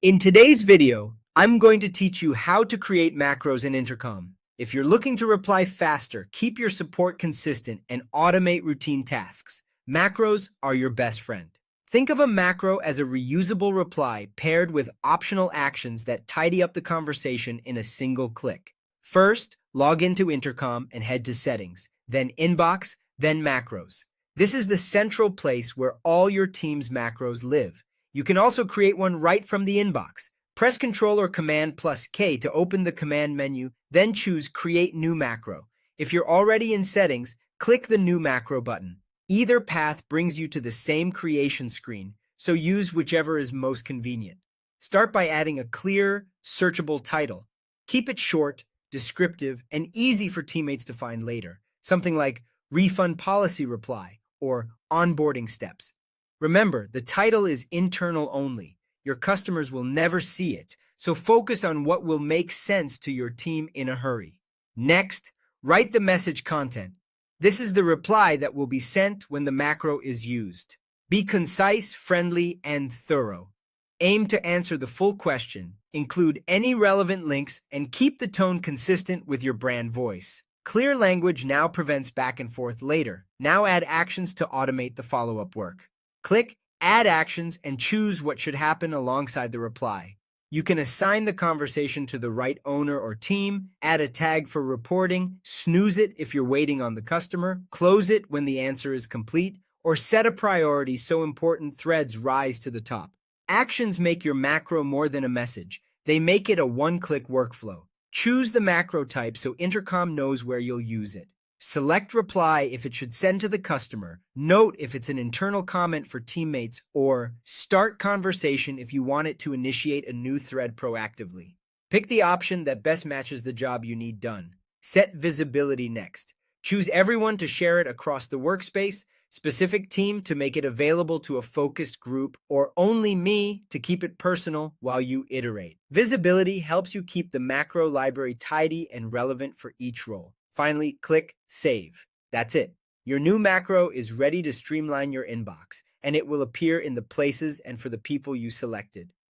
In today's video, I'm going to teach you how to create macros in Intercom. If you're looking to reply faster, keep your support consistent, and automate routine tasks, macros are your best friend. Think of a macro as a reusable reply paired with optional actions that tidy up the conversation in a single click. First, log into Intercom and head to Settings, then Inbox, then Macros. This is the central place where all your team's macros live. You can also create one right from the inbox. Press Ctrl or Command plus K to open the command menu, then choose Create New Macro. If you're already in Settings, click the New Macro button. Either path brings you to the same creation screen, so use whichever is most convenient. Start by adding a clear, searchable title. Keep it short, descriptive, and easy for teammates to find later. Something like Refund Policy Reply or Onboarding Steps. Remember, the title is internal only. Your customers will never see it, so focus on what will make sense to your team in a hurry. Next, write the message content. This is the reply that will be sent when the macro is used. Be concise, friendly, and thorough. Aim to answer the full question, include any relevant links, and keep the tone consistent with your brand voice. Clear language now prevents back and forth later. Now add actions to automate the follow-up work. Click Add Actions and choose what should happen alongside the reply. You can assign the conversation to the right owner or team, add a tag for reporting, snooze it if you're waiting on the customer, close it when the answer is complete, or set a priority so important threads rise to the top. Actions make your macro more than a message. They make it a one-click workflow. Choose the macro type so Intercom knows where you'll use it. Select reply if it should send to the customer, note if it's an internal comment for teammates, or start conversation if you want it to initiate a new thread proactively. Pick the option that best matches the job you need done. Set visibility next. Choose everyone to share it across the workspace, specific team to make it available to a focused group, or only me to keep it personal while you iterate. Visibility helps you keep the macro library tidy and relevant for each role. Finally, click Save. That's it. Your new macro is ready to streamline your inbox, and it will appear in the places and for the people you selected.